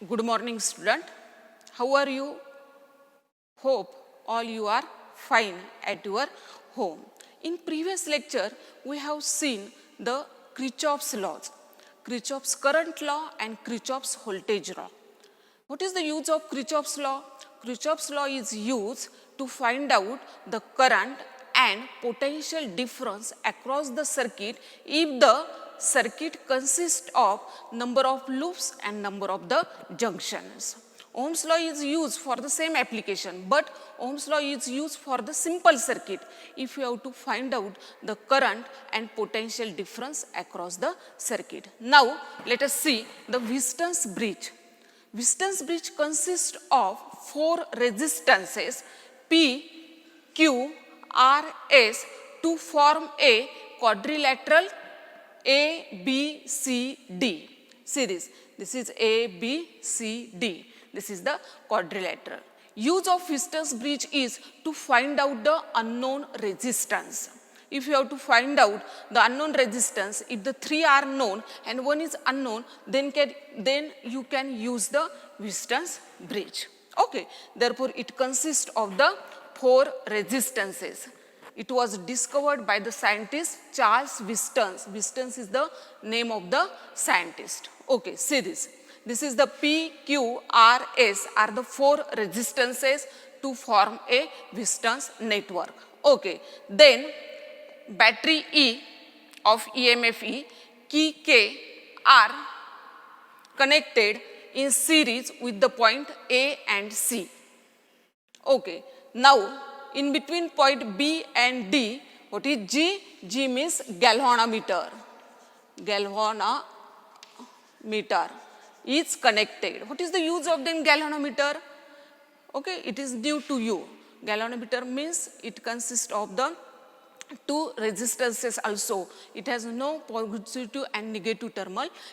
Good morning, student. How are you? Hope all you are fine at your home. In previous lecture, we have seen the Kirchhoff's laws, Kirchhoff's current law and Kirchhoff's voltage law. What is the use of Kirchhoff's law? Kirchhoff's law is used to find out the current and potential difference across the circuit if the circuit consists of number of loops and number of the junctions. Ohm's law is used for the same application, but Ohm's law is used for the simple circuit if you have to find out the current and potential difference across the circuit. Now, let us see the Wheaton's bridge. Wheaton's bridge consists of 4 resistances P, Q, R, S to form a quadrilateral A, B, C, D. See this. This is A, B, C, D. This is the quadrilateral. Use of Wheaton's bridge is to find out the unknown resistance. If you have to find out the unknown resistance, if the 3 are known and 1 is unknown, then you can use the Wheaton's bridge. Okay. Therefore, it consists of the 4 resistances. It was discovered by the scientist Charles Wheaton. Wheaton is the name of the scientist. Okay, see this. This is the P, Q, R, S are the 4 resistances to form a Wheaton's network. Okay, then battery E of EMF E, key K are connected in series with the point A and C. Okay, now in between point B and D, what is G? G means galvanometer. Galvanometer is connected. What is the use of then galvanometer? Okay, it is new to you. Galvanometer means it consists of the 2 resistances also. It has no positive and negative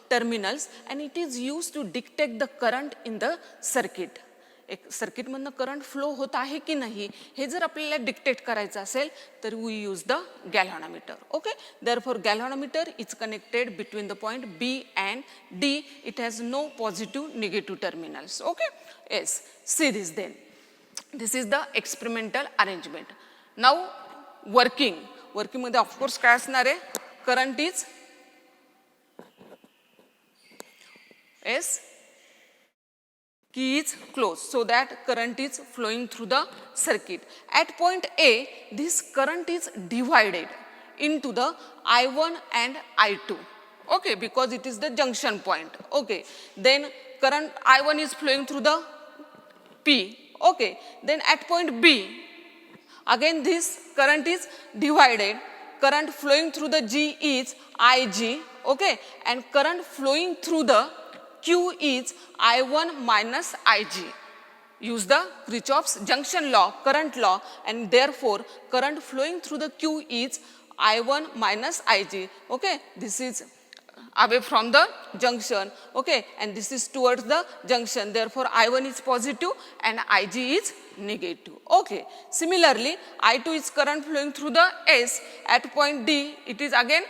terminals and it is used to detect the current in the circuit. एक सर्किटमधनं current flow होत आहे की नाही हे जर आपल्याला dictate करायचं असेल तर we use the galvanometer. Okay, therefore galvanometer is connected between the point B and D. It has no positive negative terminals. Okay, yes, see this then. This is the experimental arrangement. Now वर्किंगमध्ये of course काय असणार आहे? Current is key is closed so that current is flowing through the circuit. At point A, this current is divided into the I1 and I2. Okay, because it is the junction point. Okay, then current I1 is flowing through the P. Okay, then at point B, again this current is divided. Current flowing through the G is IG. Okay, and current flowing through the Q is I1 minus IG. Use the Kirchhoff's junction law, current law, and therefore current flowing through the Q is I1 minus IG. Okay, this is away from the junction. Okay, and this is towards the junction. Therefore, I1 is positive and IG is negative. Okay, similarly, I2 is current flowing through the S. At point D, it is again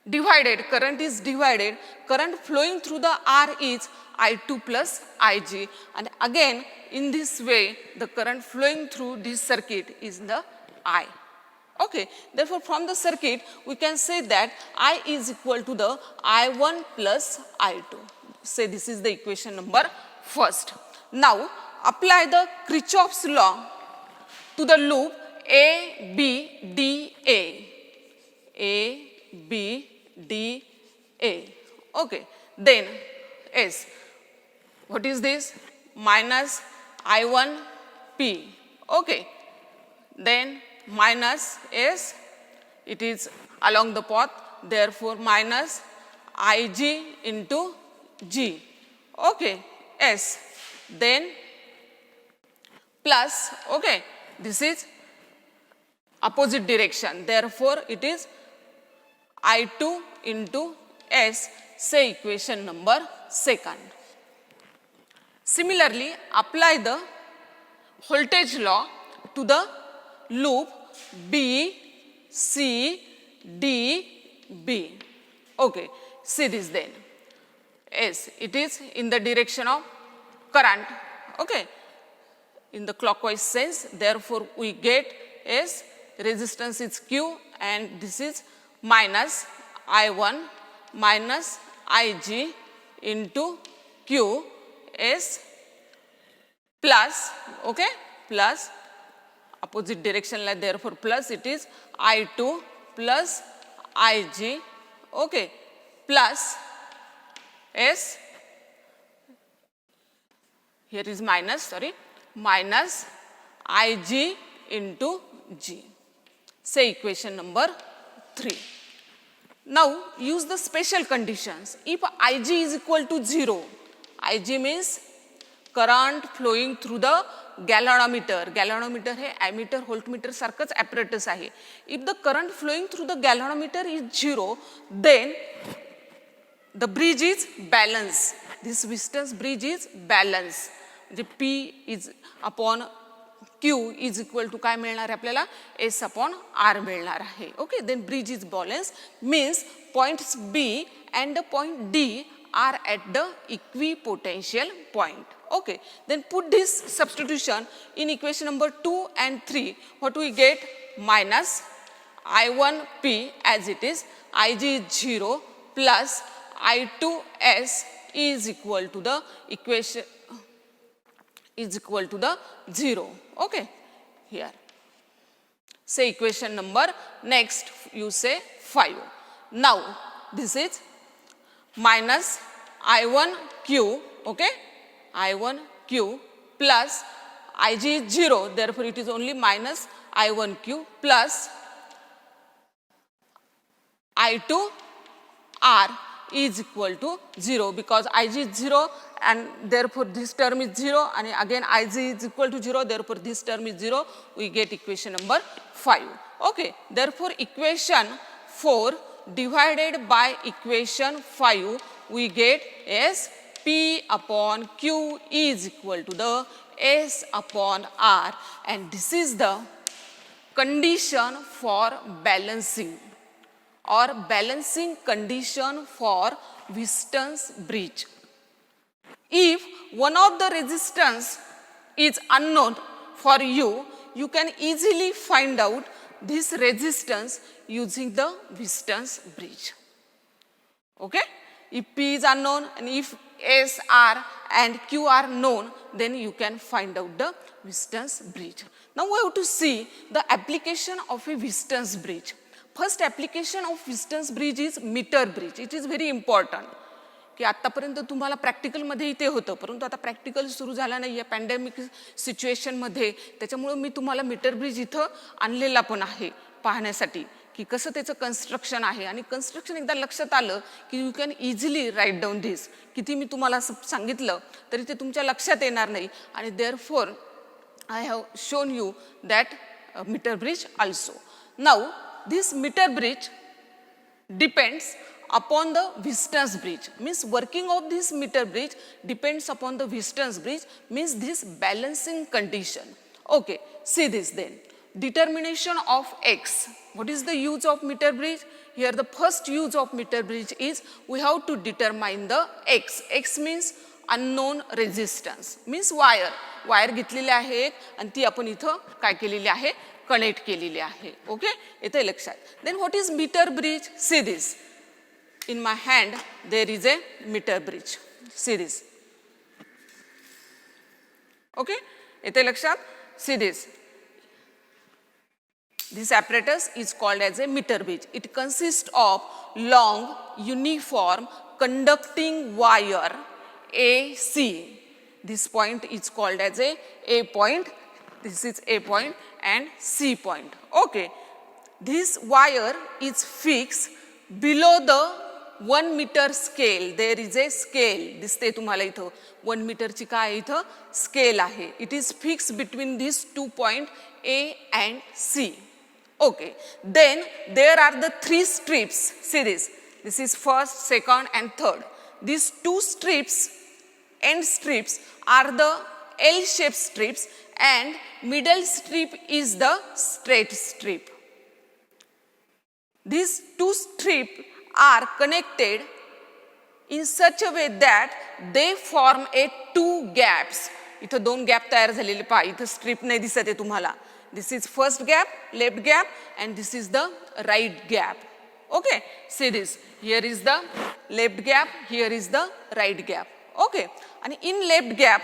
divided, current is divided, current flowing through the R is I2 plus IG, and again in this way the current flowing through this circuit is the I. Okay, therefore from the circuit we can say that I is equal to the I1 plus I2. Say this is the equation number first. Now apply the Kirchhoff's law to the loop A, B, D, A, B, D, A. Okay, then S. What is this? Minus I1 P. Okay, then minus S. It is along the path. Therefore, minus IG into G. Okay, S. Then plus. Okay, this is opposite direction. Therefore, it is I2 into S, say equation number second. Similarly, apply the voltage law to the loop B, C, D, B. Okay, see this then. S. It is in the direction of current, okay, in the clockwise sense. Therefore, we get S, resistance is Q, and this is minus I1 minus Ig into Q S plus, okay, plus opposite direction, like therefore plus it is I2 plus Ig, okay, plus S, here is minus, sorry, minus Ig into G. Say equation number 3. Now use the special conditions. If Ig is equal to 0, Ig means current flowing through the galvanometer. Galvanometer हे ammeter voltmeter सारखंच apparatus आहे. If the current flowing through the galvanometer is 0, then the bridge is balance. This Wheatstone bridge is balance. म्हणजे P is upon Q is equal to काय मिळणार आहे आपल्याला, S upon R मिळणार आहे. Okay, then bridge is balance means points B and the point D are at the equipotential point. Okay, then put this substitution in equation number 2 and 3. What we get? Minus I1P as it is, Ig is 0 plus I2S is equal to the equation is equal to the 0. Okay, here. Say equation number, next you say 5. Now this is minus I1Q, okay, I1Q plus Ig is 0, therefore it is only minus I1Q plus I2R is equal to 0, because Ig is 0 and therefore this term is 0, and again Ig is equal to 0, therefore this term is 0. We get equation number 5. Okay, therefore equation 4 divided by equation 5, we get as P upon Q is equal to the S upon R, and this is the condition for balancing or balancing condition for Wheaton's bridge. If one of the resistance is unknown for you, you can easily find out this resistance using the Wheaton's bridge. Okay? If P is unknown and if S, R and Q are known, then you can find out the Wheaton's bridge. Now we have to see the application of a Wheaton's bridge. First application of Wheaton's bridge is meter bridge. It is very important. की आतापर्यंत तुम्हाला प्रॅक्टिकलमध्ये ते होतं, परंतु आता practical सुरू झाला नाही आहे पॅन्डेमिक सिच्युएशनमध्ये. त्याच्यामुळे मी तुम्हाला मीटर ब्रिज इथं आणलेला पण आहे पाहण्यासाठी की कसं त्याचं कन्स्ट्रक्शन आहे. आणि कन्स्ट्रक्शन एकदा लक्षात आलं की you can easily write down this. किती मी तुम्हाला सांगितलं तरी ते तुमच्या लक्षात येणार नाही. आणि therefore I have shown you that metre bridge also. Now this meter bridge depends upon the Wheaton's bridge. Means working of this meter bridge depends upon the Wheaton's bridge, means this balancing condition. Okay, see this then. Determination of X. What is the use of meter bridge? Here the first use of meter bridge is we have to determine the X. X means unknown resistance. Means wire. Wire घेतलेली आहे आणि ती आपण इथं काय केलेली आहे, connect केलेली आहे. ओके, येते लक्षात. Then what is metre bridge? See this. In my hand there is a metre bridge. See this. Okay, येते लक्षात. See this. This apparatus is called as a meter bridge. It consists of long uniform conducting wire AC. This point is called as A point. This is A point and C point. Okay, this wire is fixed below the 1 meter scale. There is a scale. दिसते तुम्हाला इथं 1 meter ची काय इथं scale आहे. It is fixed between these 2 point A and C. Okay, then there are the 3 strips. See this. This is first, second and third. These 2 strips, end strips, are the L-shaped strips, and middle strip is the straight strip. These 2 strips are connected in such a way that they form a two gaps. इथं दोन gap तयार झालेले पहा, इथं strip नाही दिसत आहे तुम्हाला. This is first gap, left gap, and this is the right gap. Okay, see this. Here is the left gap, here is the right gap. Okay, and in left gap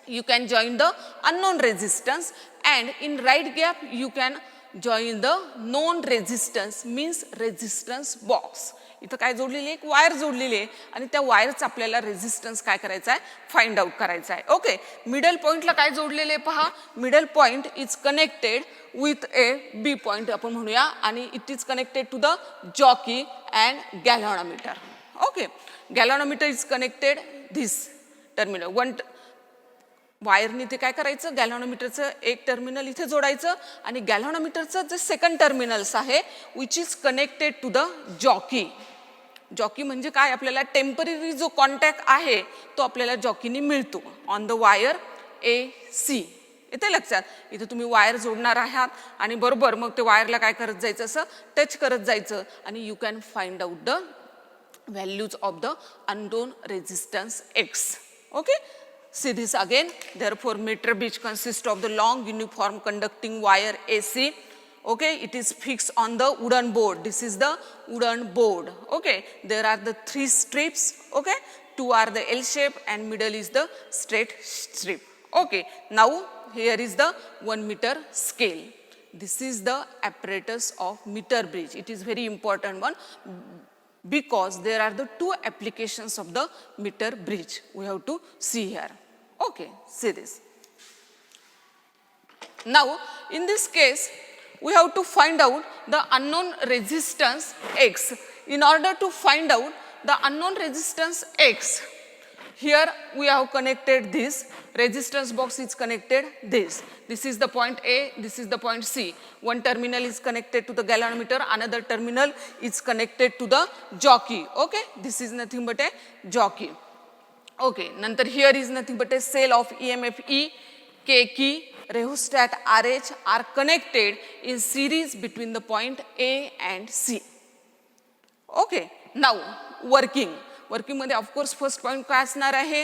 you can join the unknown resistance, and in right gap you can join the known resistance, means resistance box. इथं काय जोडलेली आहे, एक wire जोडलेली आहे आणि त्या वायरचा आपल्याला रेझिस्टन्स काय करायचा आहे, फाइंड आउट करायचा आहे. ओके, मिडल पॉइंटला काय जोडलेले आहे पहा, middle point is connected with A B point आपण म्हणूया, आणि it is connected to the jockey and galvanometer. Okay, galvanometer is connected this terminal one वायरने ते काय करायचं, गॅल्व्हनोमीटरचं एक टर्मिनल इथे जोडायचं आणि गॅल्व्हनोमीटरचं जे सेकंड टर्मिनल्स आहे which is connected to the jockey. Jockey म्हणजे काय, आपल्याला टेम्पररी जो कॉन्टॅक्ट आहे तो आपल्याला जॉकीने मिळतो ऑन द वायर AC. येते लक्षात, इथे तुम्ही वायर जोडणार आहात आणि बरोबर मग ते वायरला काय करत जायचं, असं टच करत जायचं आणि you can find out the values of the unknown resistance X. Okay, see this again. Therefore meter bridge consists of the long uniform conducting wire AC. Okay, it is fixed on the wooden board. This is the wooden board. Okay, there are the three strips. Okay, two are the L shape and middle is the straight strip. Okay, now here is the 1 meter scale. This is the apparatus of meter bridge. It is very important one because there are the two applications of the meter bridge we have to see here. Okay, see this. Now in this case we have to find out the unknown resistance X. In order to find out the unknown resistance X, here we have connected this resistance box is connected this. This is the point A, this is the point C. One terminal is connected to the galvanometer, another terminal is connected to the jockey. Okay, this is nothing but a jockey. Okay, नंतर here is nothing but a cell of EMF E, K key, rheostat RH are connected in series between the point A and C. Okay, now working मध्ये of course first point काय असणार आहे,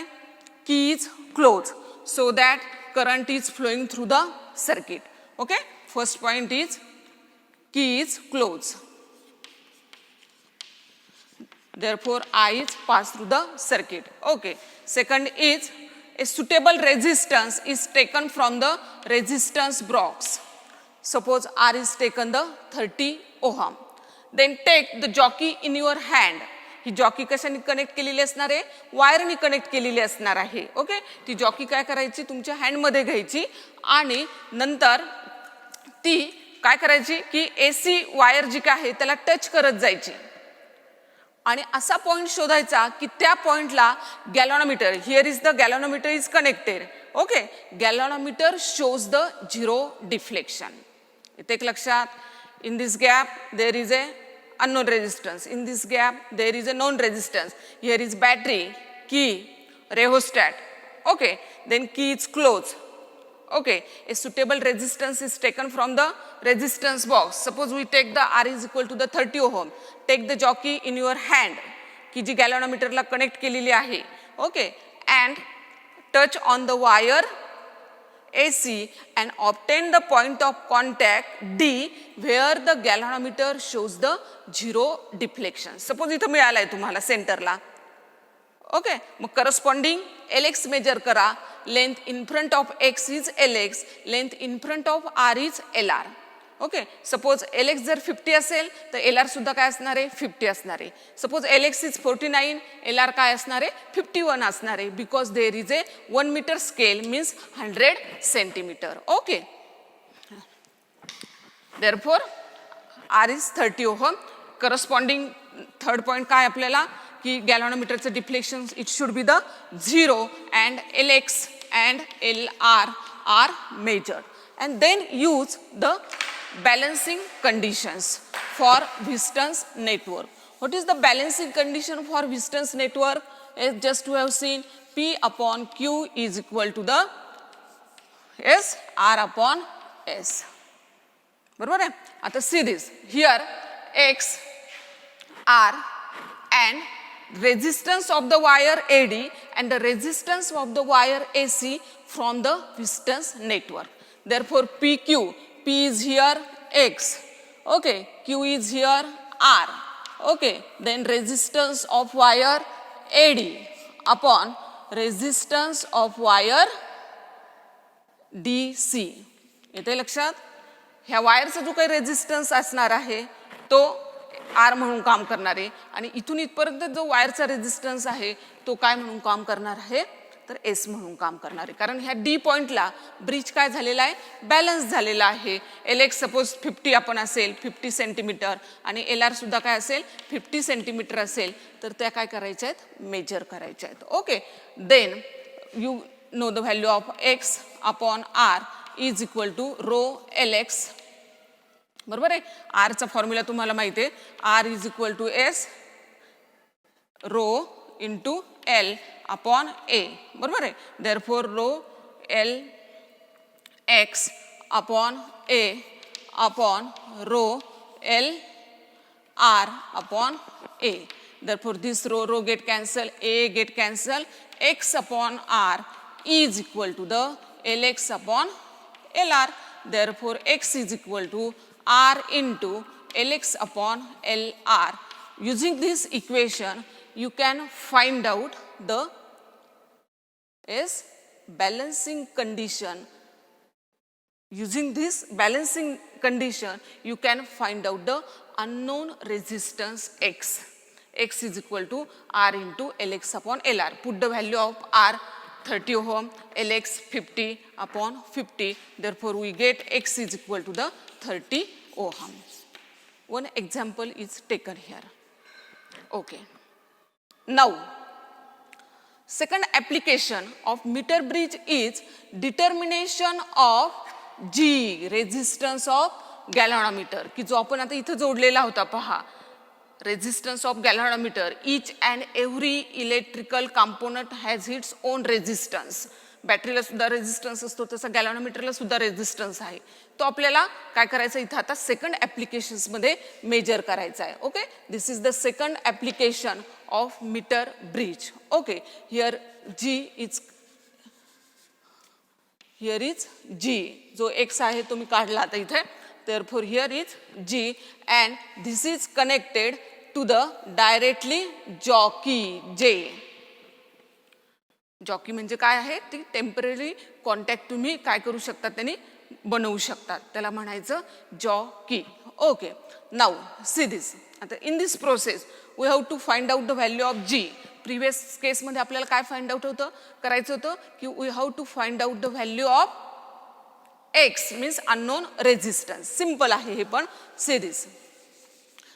key is closed so that current is flowing through the circuit. Okay, first point is key is closed. Therefore I is passed through the circuit. Okay, second is a suitable resistance is taken from the resistance box. Suppose R is taken the 30 ohm. Then take the jockey in your hand. He jockey कशाने connect केलेली असणार आहे, वायरने connect केलेली असणार आहे. Okay, ती jockey काय करायची, तुमच्या हँडमध्ये घ्यायची आणि नंतर ती काय करायची की AC वायर जी काय आहे त्याला टच करत जायची आणि असा पॉइंट शोधायचा की त्या पॉइंटला galvanometer, here is the galvanometer is connected. Okay, galvanometer shows the zero deflection. इथे एक लक्षात, in this gap there is A unknown resistance, in this gap there is a known resistance. Here is battery, key, rheostat. Okay, then key is closed. Okay, a suitable resistance is taken from the resistance box. Suppose we take the R is equal to the 30 ohm. Take the jockey in your hand, की जी galvanometer ला connect केलेली आहे. Okay, and touch on the wire AC and obtain the point of contact D where the galvanometer shows the zero deflection. Suppose इथं मिळालाय तुम्हाला सेंटरला. Okay, मग corresponding LX major करा. Length in front of X is LX, length in front of R is LR. Okay, suppose LX जर 50 असेल तर LR सुद्धा काय असणार आहे, 50 असणार आहे. सपोज LX इज 49, LR काय असणार आहे, 51 असणार आहे, because there is a 1 metre scale means 100 centimetre. Okay, therefore R is 30 ohm. Corresponding third point काय आपल्याला की गॅल्व्हनोमीटरचं deflection it should be the 0 and LX and LR are measured and then use the balancing conditions for Wheaton's network. What is the balancing condition for Wheaton's network? Just we have seen P upon Q is equal to the R upon S. बरोबर आहे. आता see this here X, R and resistance of the wire AD and the resistance of the wire AC from the Wheaton's network. Therefore, PQ, P is here X, okay, Q is here R, okay, then resistance of wire AD upon resistance of wire DC. येते लक्षात? ह्या वायरचा जो काही resistance असणार आहे तो are म्हणून काम करणार आहे आणि इथून इथपर्यंत जो वायरचा रेजिस्टन्स आहे तो काय म्हणून काम करणार आहे तर एस म्हणून काम करणार आहे. कारण ह्या डी पॉइंटला ब्रिज काय झालेला आहे बॅलन्स झालेला आहे. एल एक्स सपोज 50 आपण असेल 50 सेंटीमीटर आणि एल आर सुद्धा काय असेल 50 सेंटीमीटर असेल तर त्या काय करायच्या आहेत मेजर करायच्या आहेत. Okay, then you know the value of X upon R is equal to rho L X. बरोबर आहे. आरचा फॉर्म्युला तुम्हाला माहिती आहे, R is equal to S rho into L upon A. बरोबर आहे. Therefore rho L X upon A upon rho L R upon A. Therefore, this row get cancel, a get cancel, x upon r is equal to the lx upon lr. Therefore, x is equal to r into lx upon lr. Using this equation, you can find out the balancing condition. Using this balancing condition, you can find out the unknown resistance x. X is equal to R into Lx upon Lr. Put the value of R 30 ohm, Lx 50 upon 50. Therefore, we get X is equal to the 30 ohm. One example is taken here. Okay. Now, second application of meter bridge is determination of G, resistance of galvanometer. की जो आपण आता इथे जोडलेला होता पहा. Resistance of galvanometer. Each and every electrical component has its own resistance. बॅटरीला सुद्धा resistance असतो तसा गॅल्व्हॅनोमीटरला सुद्धा रेजिस्टन्स आहे. तो आपल्याला काय करायचं इथं आता सेकंड ऍप्लिकेशन्स मध्ये मेजर करायचा आहे. Okay, this is the second application of metre bridge. Okay, here is G जो एक्स आहे तो मी काढला आता इथे. Therefore, here is G and this is connected to the directly jockey J. Jockey म्हणजे काय आहे ती टेम्पररी कॉन्टॅक्ट तुम्ही काय करू शकता त्यांनी बनवू शकतात त्याला म्हणायचं jockey. Okay, now see this. आता in this process we have to find out the value of G. Previous केसमध्ये आपल्याला काय फाइंड आउट होतं करायचं होतं की we have to find out the value of X means unknown resistance. Simple आहे हे पण. See this.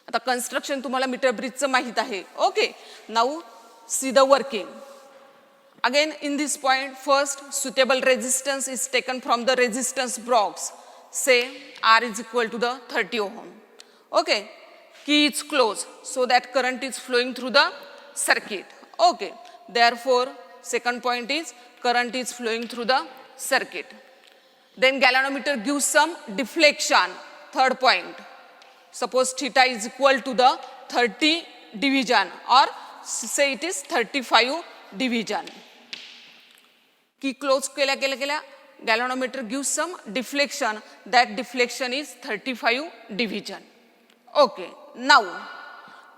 आता कन्स्ट्रक्शन तुम्हाला मीटर ब्रिजचं माहित आहे. Okay, now see the working. Again in this point, first suitable resistance is taken from the resistance box. Say R is equal to the 30 ohm. Okay, key is closed so that current is flowing through the circuit. Okay, therefore second point is current is flowing through the circuit. Then galvanometer gives some deflection. Third point, suppose theta is equal to the 30 division or say it is 35 division. Key close केल्या galvanometer gives some deflection. That deflection is 35 division. Okay, now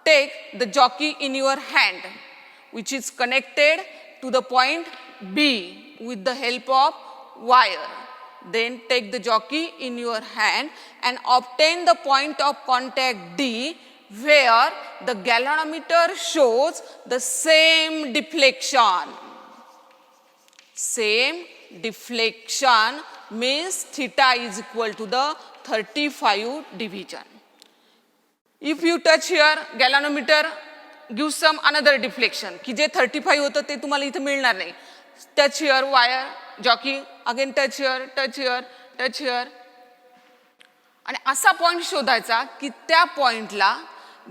take the jockey in your hand which is connected to the point B with the help of wire. Then take the jockey in your hand and obtain the point of contact D where the galvanometer shows the same deflection. Same deflection means theta is equal to the 35 division. If you touch here, galvanometer gives some another deflection. की जे 35 होतं ते तुम्हाला इथे मिळणार नाही. Touch here wire, jockey, again touch here, touch here, touch here. आणि असा point शोधायचा की त्या पॉइंटला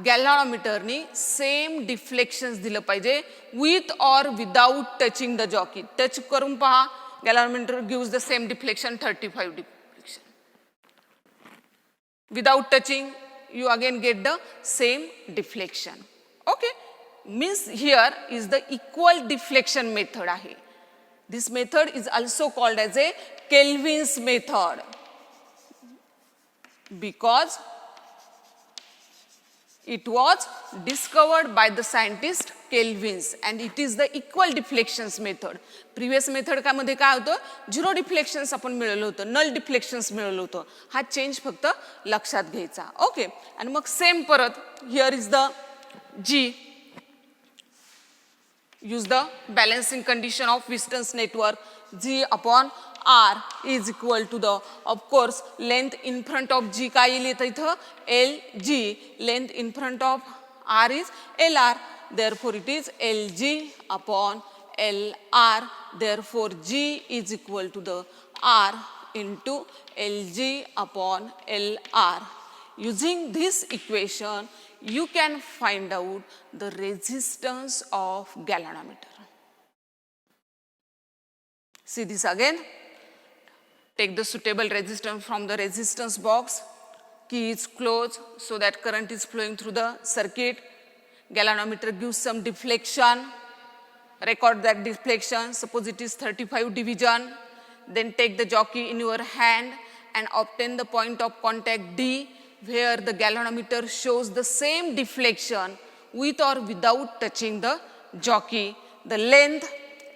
गॅल्व्हॅनोमीटरनी सेम डिफ्लेक्शन्स दिलं पाहिजे with or without touching the jockey. Touch करून पहा, galvanometer gives the same deflection 35 deflection. Without touching you again get the same deflection. Okay, means here is the equal deflection method आहे. This method is also called as a Kelvin's method because it was discovered by the scientist Kelvin's and it is the equal deflections method. Previous method का मध्ये काय होतं, zero डिफ्लेक्शन्स आपण मिळवलं होतं, नल डिफ्लेक्शन्स मिळवलं होतं. हा चेंज फक्त लक्षात घ्यायचा. ओके, आणि मग सेम परत here is the G. Use the balancing condition of Wheaton's network. G upon R is equal to the, of course, length in front of G काय येईल इथं LG, length in front of R is LR, therefore it is LG upon LR, therefore G is equal to the R into LG upon LR. Using this equation, you can find out the resistance of galvanometer. See this again. Take the suitable resistance from the resistance box. Key is closed so that current is flowing through the circuit. Galvanometer gives some deflection. Record that deflection. Suppose it is 35 division. Then take the jockey in your hand and obtain the point of contact D, where the galvanometer shows the same deflection with or without touching the jockey. The length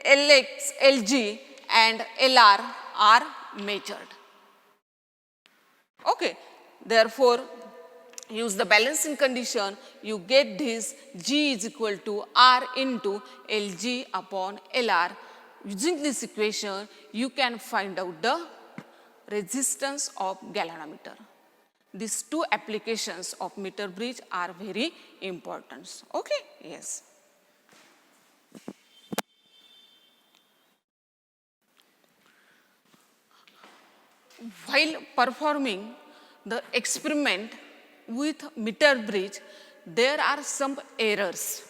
LX, LG and LR are measured. Okay, therefore use the balancing condition, you get this G is equal to R into LG upon LR. Using this equation, you can find out the resistance of galvanometer. These two applications of meter bridge are very important. Okay, yes. While performing the experiment with meter bridge, there are some errors.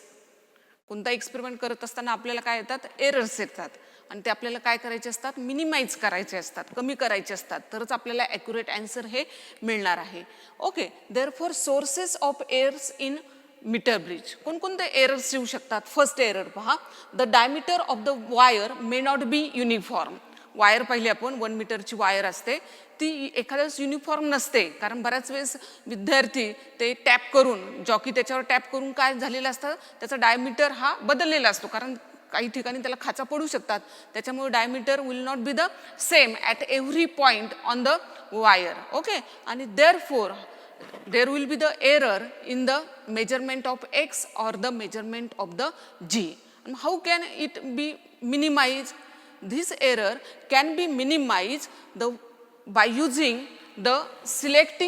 कोणता experiment करत असताना आपल्याला काय येतात, errors येतात आणि ते आपल्याला काय करायचे असतात, मिनिमाइज करायचे असतात, कमी करायचे असतात, तरच आपल्याला ॲक्युरेट आन्सर हे मिळणार आहे. Okay, therefore sources of errors in metre bridge. कोणकोणते एरर्स येऊ शकतात. फर्स्ट एरर पहा, the diameter of the wire may not be uniform. Wire पाहिली आपण, 1 मीटरची वायर असते, ती एखाद्याच युनिफॉर्म नसते, कारण बऱ्याच वेळेस विद्यार्थी ते टॅप करून, जॉकी त्याच्यावर टॅप करून काय झालेलं असतं, त्याचा डायमीटर हा बदललेला असतो, कारण काही ठिकाणी त्याला खाचा पडू शकतात, त्याच्यामुळे diameter will not be the same at every point on the wire. Okay, आणि therefore there will be the error in the measurement of X or the measurement of the G. And how can it be minimized? This error can be minimized by using the selecting